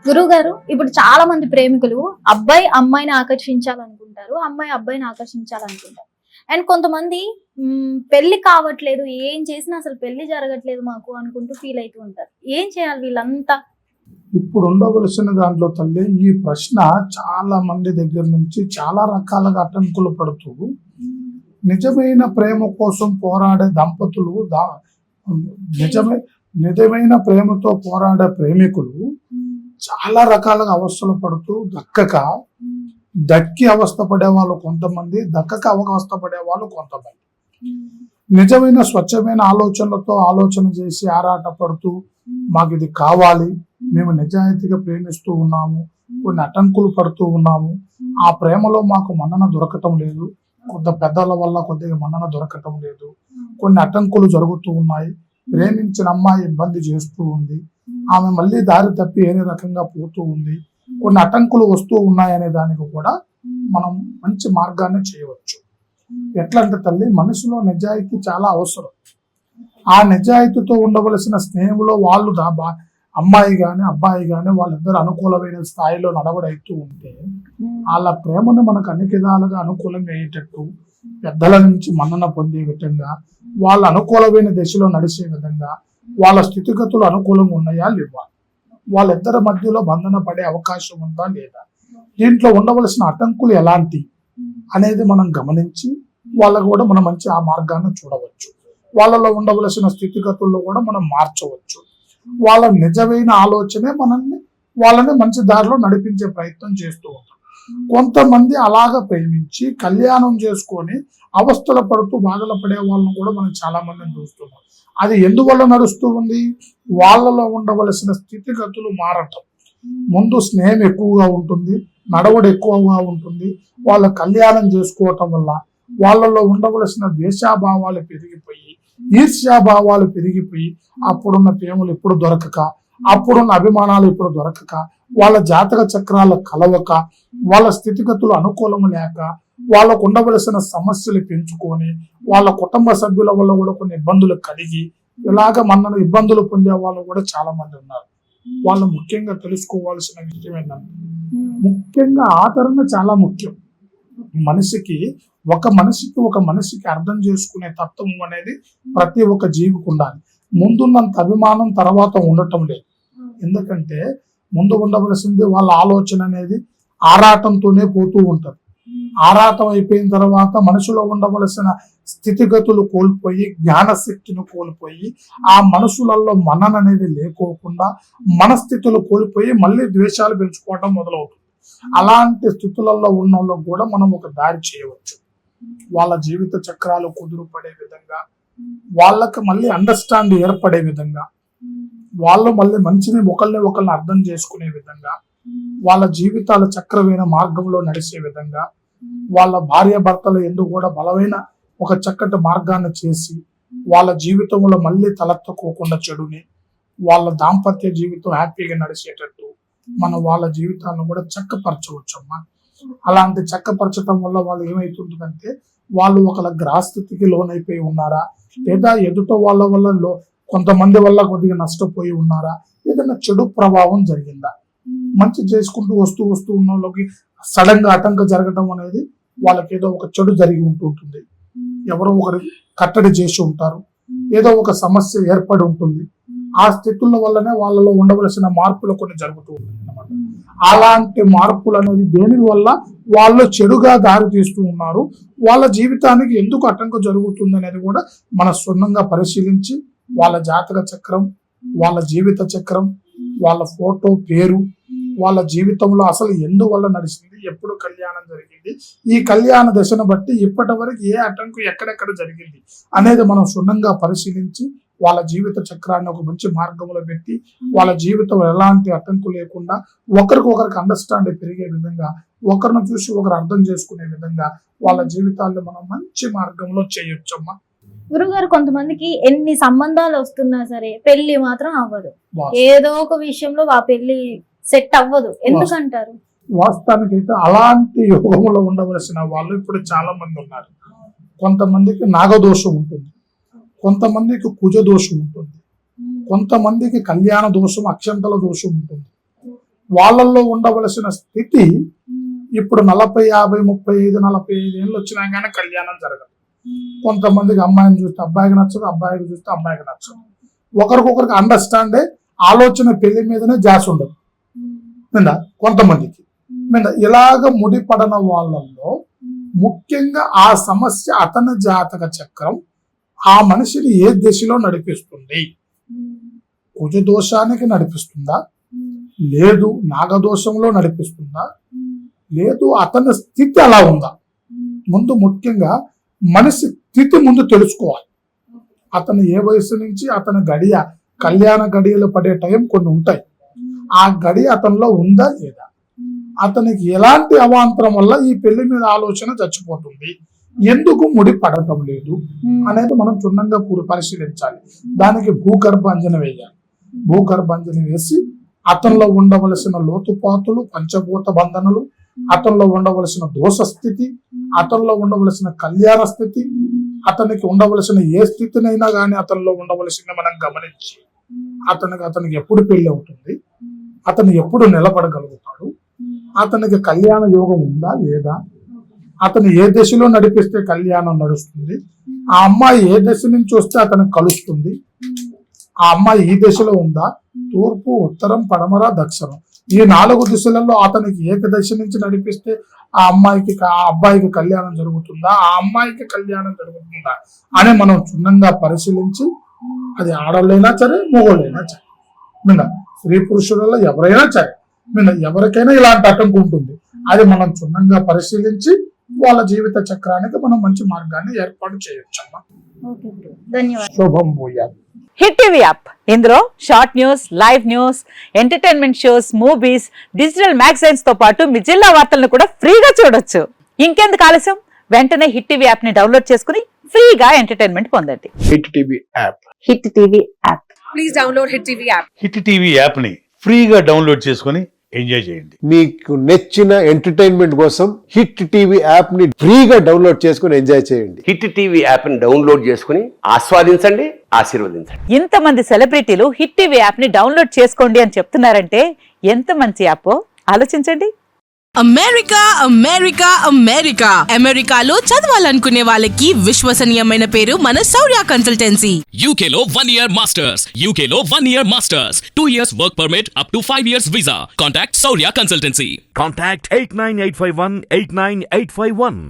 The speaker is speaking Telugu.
గురువు గారు, ఇప్పుడు చాలా మంది ప్రేమికులు అబ్బాయి అమ్మాయిని ఆకర్షించాలనుకుంటారు, అమ్మాయి అబ్బాయిని ఆకర్షించాలనుకుంటారు. అండ్ కొంతమంది పెళ్లి కావట్లేదు, ఏం చేసినా అసలు పెళ్లి జరగట్లేదు మాకు అనుకుంటూ ఫీల్ అవుతూ ఉంటారు. ఏం చేయాలి వీళ్ళంతా? ఇప్పుడు ఉండవలసిన దాంట్లో తల్లి, ఈ ప్రశ్న చాలా మంది దగ్గర నుంచి చాలా రకాలుగా అటంకులు పడుతూ, నిజమైన ప్రేమ కోసం పోరాడే దంపతులు, నిజమైన ప్రేమతో పోరాడే ప్రేమికులు చాలా రకాలుగా అవస్థలు పడుతూ దక్కి అవస్థ పడే వాళ్ళు కొంతమంది, దక్కక అవస్థ పడే వాళ్ళు కొంతమంది. నిజమైన స్వచ్ఛమైన ఆలోచనలతో ఆలోచన చేసి ఆరాట పడుతూ, మాకు ఇది కావాలి, మేము నిజాయితీగా ప్రేమిస్తూ ఉన్నాము, కొన్ని అటంకులు పడుతూ ఉన్నాము, ఆ ప్రేమలో మాకు మన్నన దొరకటం లేదు, కొంత పెద్దల వల్ల కొద్దిగా మన్నన దొరకటం లేదు, కొన్ని అటంకులు జరుగుతూ ఉన్నాయి, ప్రేమించిన అమ్మాయి ఇబ్బంది చేస్తూ ఉంది, ఆమె మళ్ళీ దారి తప్పి ఏనే రకంగా పోతూ ఉంది, కొన్ని అటంకులు వస్తూ ఉన్నాయనే దానికి కూడా మనం మంచి మార్గాన్ని చేయవచ్చు. ఎట్లా అంటే తల్లి, మనిషిలో నిజాయితీ చాలా అవసరం. ఆ నిజాయితీతో ఉండవలసిన స్నేహంలో వాళ్ళు అమ్మాయి గాని అబ్బాయి గాని వాళ్ళిద్దరు అనుకూలమైన స్థాయిలో నడవడైతూ ఉంటే, వాళ్ళ ప్రేమను మనకు అన్ని విధాలుగా అనుకూలంగా అయ్యేటట్టు, పెద్దల నుంచి మన్నన పొందే విధంగా, వాళ్ళ అనుకూలమైన దిశలో నడిచే విధంగా, వాళ్ళ స్థితిగతులు అనుకూలంగా ఉన్నాయా లేవా, వాళ్ళిద్దరి మధ్యలో బంధన పడే అవకాశం ఉందా లేదా, దీంట్లో ఉండవలసిన అటంకులు ఎలాంటి అనేది మనం గమనించి వాళ్ళకు కూడా మనం మంచి ఆ మార్గాన్ని చూడవచ్చు. వాళ్ళలో ఉండవలసిన స్థితిగతుల్లో కూడా మనం మార్చవచ్చు. వాళ్ళ నిజమైన ఆలోచనే వాళ్ళని మంచి దారిలో నడిపించే ప్రయత్నం చేస్తూ ఉంటాం. కొంతమంది అలాగ ప్రేమించి కళ్యాణం చేసుకొని అవస్థలు పడుతూ బాధలు పడే వాళ్ళని కూడా మనం చాలా మందిని చూస్తున్నాం. అది ఎందువల్ల నడుస్తూ ఉంది? వాళ్ళలో ఉండవలసిన స్థితిగతులు మారటం. ముందు స్నేహం ఎక్కువగా ఉంటుంది, నడవడి ఎక్కువగా ఉంటుంది, వాళ్ళ కళ్యాణం చేసుకోవటం వల్ల వాళ్ళలో ఉండవలసిన ద్వేషాభావాలు పెరిగిపోయి, ఈర్ష్యాభావాలు పెరిగిపోయి, అప్పుడున్న ప్రేమలు ఇప్పుడు దొరకక, అప్పుడున్న అభిమానాలు ఇప్పుడు దొరకక, వాళ్ళ జాతక చక్రాలు కలవక, వాళ్ళ స్థితిగతులు అనుకూలం లేక, వాళ్ళకు ఉండవలసిన సమస్యలు పెంచుకొని, వాళ్ళ కుటుంబ సభ్యుల వల్ల కూడా కొన్ని ఇబ్బందులు కలిగి, ఇలాగ మన ఇబ్బందులు పొందే వాళ్ళు కూడా చాలా మంది ఉన్నారు. వాళ్ళు ముఖ్యంగా తెలుసుకోవాల్సిన విషయం ఏంటంటే, ముఖ్యంగా ఆదరణ చాలా ముఖ్యం. ఒక మనిషికి అర్థం చేసుకునే తత్వం అనేది ప్రతి ఒక్క జీవికి ఉండాలి. ముందున్నంత అభిమానం తర్వాత ఉండటం లేదు. ఎందుకంటే ముందు ఉండవలసింది వాళ్ళ ఆలోచన అనేది ఆరాటంతోనే పోతూ ఉంటది. ఆరాటం అయిపోయిన తర్వాత మనసులో ఉండవలసిన స్థితిగతులు కోల్పోయి, జ్ఞానశక్తిని కోల్పోయి, ఆ మనసులలో మనన అనేది లేకోకుండా మనస్థితులు కోల్పోయి మళ్ళీ ద్వేషాలు పెంచుకోవడం మొదలవుతుంది. అలాంటి స్థితులలో ఉన్న వాళ్ళకు కూడా మనం ఒక దారి చేయవచ్చు. వాళ్ళ జీవిత చక్రాలు కుదురు పడే విధంగా, వాళ్ళకి మళ్ళీ అండర్స్టాండ్ ఏర్పడే విధంగా, వాళ్ళు మళ్ళీ మంచిని ఒకళ్ళని అర్థం చేసుకునే విధంగా, వాళ్ళ జీవితాల చక్రమైన మార్గంలో నడిచే విధంగా, వాళ్ళ భార్య భర్తలు ఎందుకు కూడా బలమైన ఒక చక్కటి మార్గాన్ని చేసి, వాళ్ళ జీవితంలో మళ్ళీ తలెత్తుకోకుండా చెడుని, వాళ్ళ దాంపత్య జీవితం హ్యాపీగా నడిచేటట్టు మనం వాళ్ళ జీవితాలను కూడా చక్కపరచవచ్చు అమ్మా. అలాంటి చక్కపరచడం వల్ల వాళ్ళు ఏమైతుంటుందంటే, వాళ్ళు ఒకళ్ళ గ్రహస్థితికి లోనైపోయి ఉన్నారా, లేదా ఎదుట వాళ్ళ వల్ల కొంతమంది వల్ల కొద్దిగా నష్టపోయి ఉన్నారా, ఏదైనా చెడు ప్రభావం జరిగిందా, మంచి చేసుకుంటూ వస్తూ ఉన్న వాళ్ళకి సడన్ గా ఆటంకం జరగడం అనేది వాళ్ళకి ఏదో ఒక చెడు జరిగి ఉంటుంటుంది. ఎవరో ఒకరు కట్టడి చేసి ఉంటారు, ఏదో ఒక సమస్య ఏర్పడి ఉంటుంది. ఆ స్థితుల వల్లనే వాళ్ళలో ఉండవలసిన మార్పులు కొన్ని జరుగుతూ ఉంటుంది అన్నమాట. అలాంటి మార్పులు అనేది దేని వల్ల వాళ్ళు చెడుగా దారి తీస్తూ ఉన్నారు, వాళ్ళ జీవితానికి ఎందుకు ఆటంకం జరుగుతుంది అనేది కూడా మన స్వయంగా పరిశీలించి, వాళ్ళ జాతక చక్రం, వాళ్ళ జీవిత చక్రం, వాళ్ళ ఫోటో పేరు, వాళ్ళ జీవితంలో అసలు ఎందువల్ల నడిచింది, ఎప్పుడు కళ్యాణం జరిగింది, ఈ కళ్యాణ దశను బట్టి ఇప్పటి వరకు ఏ ఆటంకం ఎక్కడెక్కడ జరిగింది అనేది మనం క్షుణ్ణంగా పరిశీలించి, వాళ్ళ జీవిత చక్రాన్ని ఒక మంచి మార్గంలో పెట్టి, వాళ్ళ జీవితం ఎలాంటి అడ్డంకు లేకుండా ఒకరికి అండర్స్టాండ్ పెరిగే విధంగా, ఒకరిని చూసి ఒకరు అర్థం చేసుకునే విధంగా వాళ్ళ జీవితాల్లో మనం మంచి మార్గంలో చేయొచ్చమ్మా. గురుగారు, కొంతమందికి ఎన్ని సంబంధాలు వస్తున్నా సరే పెళ్లి మాత్రం అవ్వదు. ఏదో ఒక విషయంలో ఆ పెళ్లి సెట్ అవ్వదు. ఎందుకంటారు? వాస్తవానికి అయితే అలాంటి యోగంలో ఉండవలసిన వాళ్ళు ఇప్పుడు చాలా మంది ఉన్నారు. కొంతమందికి నాగదోషం ఉంటుంది, కొంతమందికి కుజ దోషం ఉంటుంది, కొంతమందికి కళ్యాణ దోషం, అక్షంతల దోషం ఉంటుంది, వాళ్ళల్లో ఉండవలసిన స్థితి ఇప్పుడు 40, 50, 35, 45 ఏళ్ళు వచ్చినా కానీ కళ్యాణం జరగదు. కొంతమందికి అమ్మాయిని చూస్తే అబ్బాయికి నచ్చదు, అబ్బాయికి చూస్తే అమ్మాయికి నచ్చదు. ఒకరికొకరికి అండర్స్టాండే ఆలోచన పెళ్లి మీదనే జాస్ ఉండదు మీద కొంతమందికి మీద. ఇలాగ ముడిపడిన వాళ్ళల్లో ముఖ్యంగా ఆ సమస్య అతని జాతక చక్రం ఆ మనిషిని ఏ దిశలో నడిపిస్తుంది? కుజదోషానికి నడిపిస్తుందా, లేదు నాగదోషంలో నడిపిస్తుందా, లేదు అతని స్థితి అలా ఉందా? ముందు ముఖ్యంగా మనిషి స్థితి ముందు తెలుసుకోవాలి. అతను ఏ వయసు నుంచి అతని గడియ కళ్యాణ గడియలు పడే టైం కొన్ని ఉంటాయి. ఆ గడియ అతనిలో ఉందా లేదా, అతనికి ఎలాంటి అవాంతరం వల్ల ఈ పెళ్లి మీద ఆలోచన చచ్చిపోతుంది, ఎందుకు ముడి పడటం లేదు అనేది మనం క్షుణ్ణంగా పరిశీలించాలి. దానికి భూగర్భాంజన వేయాలి. భూగర్భాంజన వేసి అతనిలో ఉండవలసిన లోతుపాతులు, పంచభూత బంధనలు, అతనిలో ఉండవలసిన దోష స్థితి, అతనిలో ఉండవలసిన కళ్యాణ స్థితి, అతనికి ఉండవలసిన ఏ స్థితినైనా కానీ అతనిలో ఉండవలసిన మనం గమనించి అతనికి ఎప్పుడు పెళ్లి అవుతుంది, అతను ఎప్పుడు నిలబడగలుగుతాడు, అతనికి కళ్యాణ యోగం ఉందా లేదా, అతను ఏ దశలో నడిపిస్తే కళ్యాణం నడుస్తుంది, ఆ అమ్మాయి ఏ దశ నుంచి వస్తే అతనికి కలుస్తుంది, ఆ అమ్మాయి ఈ దశలో ఉందా, తూర్పు, ఉత్తరం, పడమర, దక్షిణం ఈ 4 దిశలలో అతనికి ఏకదశ నుంచి నడిపిస్తే ఆ అబ్బాయికి కళ్యాణం జరుగుతుందా, ఆ అమ్మాయికి కళ్యాణం జరుగుతుందా అని మనం క్షుణ్ణంగా పరిశీలించి, అది ఆడవాళ్ళైనా సరే మగవాళ్ళైనా సరే మీద స్త్రీ పురుషులలో ఎవరైనా సరే మీద ఎవరికైనా ఇలాంటి ఆటంకం ఉంటుంది. అది మనం క్షుణ్ణంగా పరిశీలించి వాళ్ళ జీవిత చక్రానికి మనం మంచి మార్గాన్ని ఏర్పాటు చేయొచ్చమ్మా. ధన్యవాదాలు. శుభం భూయాలు. హిట్ టీవీ యాప్, ఇందులో short news, live news, entertainment shows, movies, digital magazines తో పాటు మీ జిల్లా వార్తలను కూడా ఫ్రీగా చూడొచ్చు. ఇంకెందుకు ఆలస్యం, వెంటనే హిట్ టీవీ యాప్ ని డౌన్లోడ్ చేసుకుని ఫ్రీగా ఎంటర్టైన్మెంట్ పొందండి. Hit TV app. Hit TV app. Please download hit TV app. Hit TV యాప్ని ఫ్రీగా డౌన్లోడ్ చేసుకొని ఎంజాయ్ చేయండి. మీకు నచ్చిన ఎంటర్టైన్మెంట్ కోసం హిట్ టీవీ యాప్ ని ఫ్రీగా డౌన్లోడ్ చేసుకొని ఎంజాయ్ చేయండి. హిట్ టీవీ యాప్ని డౌన్లోడ్ చేసుకుని ఆస్వాదించండి, ఆశీర్వదించండి. ఇంతమంది సెలబ్రిటీలు హిట్ టీవీ యాప్ ని డౌన్లోడ్ చేసుకోండి అని చెప్తున్నారంటే ఎంత మంచి యాప్ ఆలోచించండి. అమెరికా అమెరికా అమెరికా అమెరికాలో చదవాలనుకునే వాళ్ళకి విశ్వసనీయమైన పేరు మన శౌర్య కన్సల్టెన్సీ. UK లో 1 year masters. UK లో 1 year masters. 2 years work permit up to 5 years visa. Contact Saurya Consultancy. Contact 89851 89851.